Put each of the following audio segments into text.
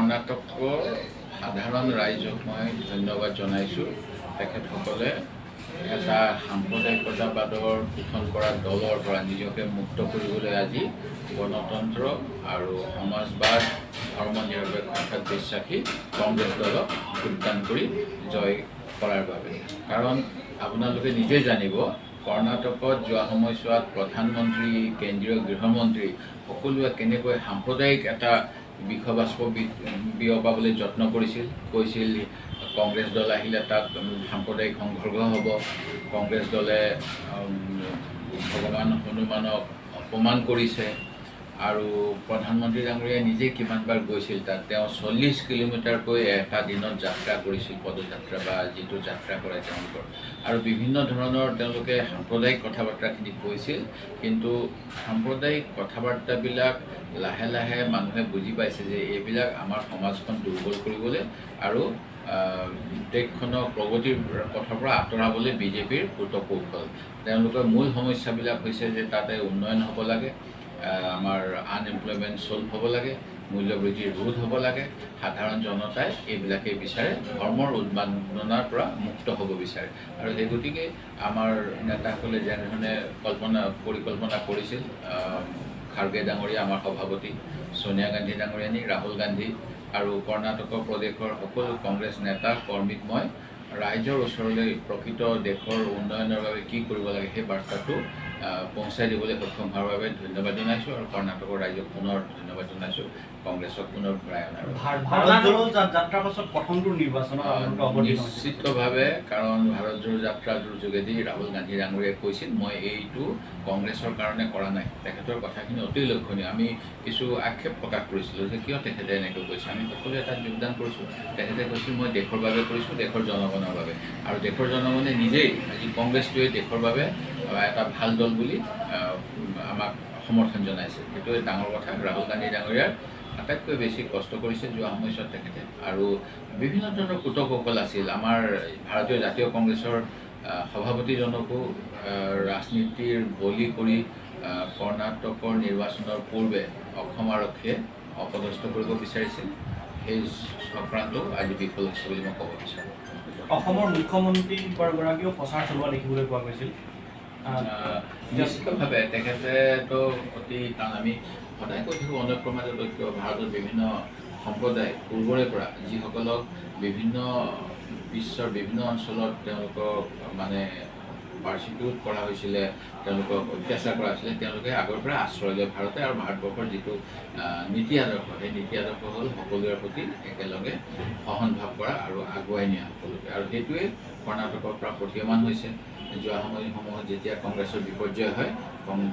কৰ্ণাটকৰ সাধাৰণ ৰাইজক মই ধন্যবাদ জনাইছোঁ। তেখেতসকলে এটা সাম্প্ৰদায়িকতাবাদৰ শোষণ কৰা দলৰ পৰা নিজকে মুক্ত কৰিবলৈ আজি গণতন্ত্ৰ আৰু সমাজবাদ ধৰ্ম নিৰপেক্ষতাত বিশ্বাসী কংগ্ৰেছ দলক যোগদান কৰি জয় কৰাৰ বাবে। কাৰণ আপোনালোকে নিজেই জানিব, কৰ্ণাটকত যোৱা সময়ছোৱাত প্ৰধানমন্ত্ৰী, কেন্দ্ৰীয় গৃহমন্ত্ৰী সকলোৱে কেনেকৈ সাম্প্ৰদায়িক এটা বিষবাষ্প বিয়পাবলৈ যত্ন কৰিছিল। কৈছিল কংগ্ৰেছ দল আহিলে তাত সাম্প্ৰদায়িক সংঘৰ্ষ হ'ব, কংগ্ৰেছ দলে ভগৱান হনুমানক অপমান কৰিছে। আৰু প্ৰধানমন্ত্ৰী ডাঙৰীয়াই নিজে কিমানবাৰ গৈছিল তাত। তেওঁ 40 কিলোমিটাৰকৈ এটা দিনত যাত্ৰা কৰিছিল, পদযাত্ৰা বা যিটো যাত্ৰা কৰে তেওঁলোকৰ। আৰু বিভিন্ন ধৰণৰ তেওঁলোকে সাম্প্ৰদায়িক কথা বাৰ্তাখিনি কৈছিল। কিন্তু সাম্প্ৰদায়িক কথা বাৰ্তাবিলাক লাহে লাহে মানুহে বুজি পাইছে যে এইবিলাক আমাৰ সমাজখন দুৰ্বল কৰিবলৈ আৰু দেশখনক প্ৰগতিৰ পথৰ পৰা আঁতৰাবলৈ বিজেপিৰ কৌশল। তেওঁলোকৰ মূল সমস্যাবিলাক হৈছে যে তাতে উন্নয়ন হ'ব লাগে, আমাৰ আনএমপ্লয়মেণ্ট ছল্ভ হ'ব লাগে, মূল্যবৃদ্ধি ৰোধ হ'ব লাগে। সাধাৰণ জনতাই এইবিলাকেই বিচাৰে, ধৰ্মৰ উন্মাদনাৰ পৰা মুক্ত হ'ব বিচাৰে। আৰু সেই গতিকে আমাৰ নেতাসকলে যেনেধৰণে পৰিকল্পনা কৰিছিল, খাৰ্গে ডাঙৰীয়া আমাৰ সভাপতি, ছোনিয়া গান্ধী ডাঙৰীয়ানী, ৰাহুল গান্ধী আৰু কৰ্ণাটক প্ৰদেশৰ সকলো কংগ্ৰেছ নেতা কৰ্মীক মই ৰাইজৰ ওচৰলৈ প্ৰকৃত দেশৰ উন্নয়নৰ বাবে কি কৰিব লাগে সেই বাৰ্তাটো পहुঁচাই দিবলৈ সক্ষম হোৱাৰ বাবে ধন্যবাদ জনাইছোঁ। আৰু কৰ্ণাটকৰ ৰাইজক পুনৰ ধন্যবাদ জনাইছোঁ, কংগ্ৰেছক পুনৰ ঘূৰাই অনাৰ নিশ্চিতভাৱে। কাৰণ ভাৰত জোড়ো যাত্ৰাটোৰ যোগেদি ৰাহুল গান্ধী ডাঙৰীয়াই কৈছিল, মই এইটো কংগ্ৰেছৰ কাৰণে কৰা নাই। তেখেতৰ কথাখিনি অতি লক্ষণীয়। আমি কিছু আক্ষেপ প্ৰকাশ কৰিছিলোঁ যে কিয় তেখেতে এনেকৈ কৈছে। আমি সকলোৱে তাত যোগদান কৰিছোঁ। তেখেতে কৈছিল মই দেশৰ বাবে কৰিছোঁ, দেশৰ জনগণৰ বাবে। আৰু দেশৰ জনগণে নিজেই আজি কংগ্ৰেছটোৱে দেশৰ বাবে এটা ভাল দল বুলি আমাক সমৰ্থন জনাইছে। সেইটোৱে ডাঙৰ কথা। ৰাহুল গান্ধী ডাঙৰীয়াৰ আটাইতকৈ বেছি কষ্ট কৰিছে যোৱা সময়ছোৱাত তেখেতে। আৰু বিভিন্ন ধৰণৰ কৌশল আছিল। আমাৰ ভাৰতীয় জাতীয় কংগ্ৰেছৰ সভাপতিজনকো ৰাজনীতিৰ বলি কৰি কৰ্ণাটকৰ নিৰ্বাচনৰ পূৰ্বে অসম আৰক্ষীয়ে অপদস্থ কৰিব বিচাৰিছিল। সেই চক্ৰান্ত আজি বিফল হৈছে বুলি মই ক'ব বিচাৰোঁ। অসমৰ মুখ্যমন্ত্ৰী গৰাকীয়েও প্ৰচাৰ চলোৱা দেখিবলৈ পোৱা গৈছিল। নিশ্চিতভাৱে তেখেতেতো অতি, কাৰণ আমি সদায় কৈ থাকোঁ অনুক্ৰমাজত ঐক্য। ভাৰতৰ বিভিন্ন সম্প্ৰদায় পূৰ্বৰে পৰা যিসকলক বিভিন্ন বিশ্বৰ বিভিন্ন অঞ্চলত তেওঁলোকক মানে পাৰ্চিকিউট কৰা হৈছিলে, তেওঁলোকক অত্যাচাৰ কৰা হৈছিলে, তেওঁলোকে আগৰ পৰা আশ্ৰয় লয় ভাৰতে। আৰু ভাৰতবৰ্ষৰ যিটো নীতি আদৰ্শ, সেই নীতি আদৰ্শ হ'ল সকলোৰে প্ৰতি একেলগে সহনভাৱ কৰা আৰু আগুৱাই নিয়া সকলোকে। আৰু সেইটোৱে কৰ্ণাটকৰ পৰা প্ৰতীয়মান হৈছে। যোৱা সময়সমূহত যেতিয়া কংগ্ৰেছৰ বিপৰ্যয় হয়,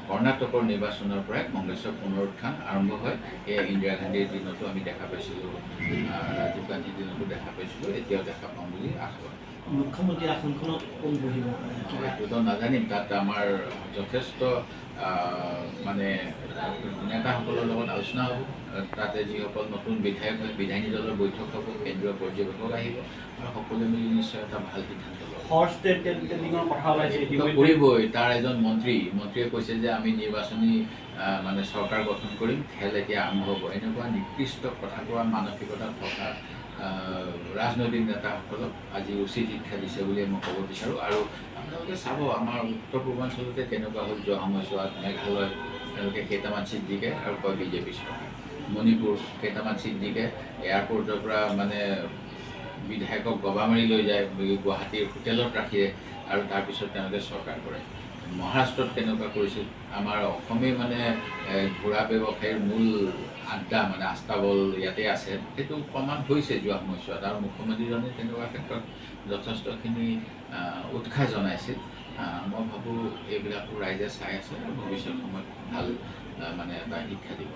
কৰ্ণাটকৰ নিৰ্বাচনৰ পৰাই কংগ্ৰেছৰ পুনৰুত্থান আৰম্ভ হয়। এয়া ইন্দিৰা গান্ধীৰ দিনতো আমি দেখা পাইছিলোঁ, ৰাজীৱ গান্ধীৰ দিনতো দেখা পাইছিলোঁ, এতিয়াও দেখা পাম বুলি আশা কৰোঁ। মুখ্যমন্ত্ৰী আসনখনত কোন বহিব এইটোতো নাজানিম। তাত আমাৰ যথেষ্ট মানে নেতাসকলৰ লগত আলোচনা হ'ব। তাতে যিসকল নতুন বিধায়ক হয়, বিধায়িনী দলৰ বৈঠক হ'ব, কেন্দ্ৰীয় পৰ্যবেক্ষক আহিব আৰু সকলোৱে মিলি নিশ্চয় এটা ভাল সিদ্ধান্ত ল'ব। কৰিবই। তাৰ এজন মন্ত্ৰীয়ে কৈছে যে আমি নিৰ্বাচনী মানে চৰকাৰ গঠন কৰিম, খেল এতিয়া আৰম্ভ হ'ব। এনেকুৱা নিকৃষ্ট কথা কোৱা মানসিকতা থকা ৰাজনৈতিক নেতাসকলক আজি উচিত শিক্ষা দিছে বুলি মই ক'ব বিচাৰোঁ। আৰু আপোনালোকে চাব, আমাৰ উত্তৰ পূৰ্বাঞ্চলতে কেনেকুৱা হ'ল যোৱা সময়ছোৱাত। মেঘালয় তেওঁলোকে কেইটামান চিট দিকে আৰু কয় বিজেপি চৰকাৰ। মণিপুৰ কেইটামান চিট দিকে এয়াৰপৰ্টৰ পৰা মানে বিধায়কক গবা মাৰি লৈ যায়, গুৱাহাটীৰ হোটেলত ৰাখি আৰু তাৰপিছত তেওঁলোকে চৰকাৰ কৰে। মহাৰাষ্ট্ৰত তেনেকুৱা কৰিছিল। আমাৰ অসমেই মানে ঘোঁৰা ব্যৱসায়ীৰ মূল আড্ডা, মানে আস্তাবল ইয়াতে আছে। সেইটো প্ৰমাণ হৈছে যোৱা সময়ছোৱাত। আৰু মুখ্যমন্ত্ৰীজনে তেনেকুৱা ক্ষেত্ৰত যথেষ্টখিনি উৎসাহ জনাইছিল। মই ভাবোঁ এইবিলাকো ৰাইজে চাই আছে আৰু ভৱিষ্যত সময়ত ভাল মানে এটা শিক্ষা দিব।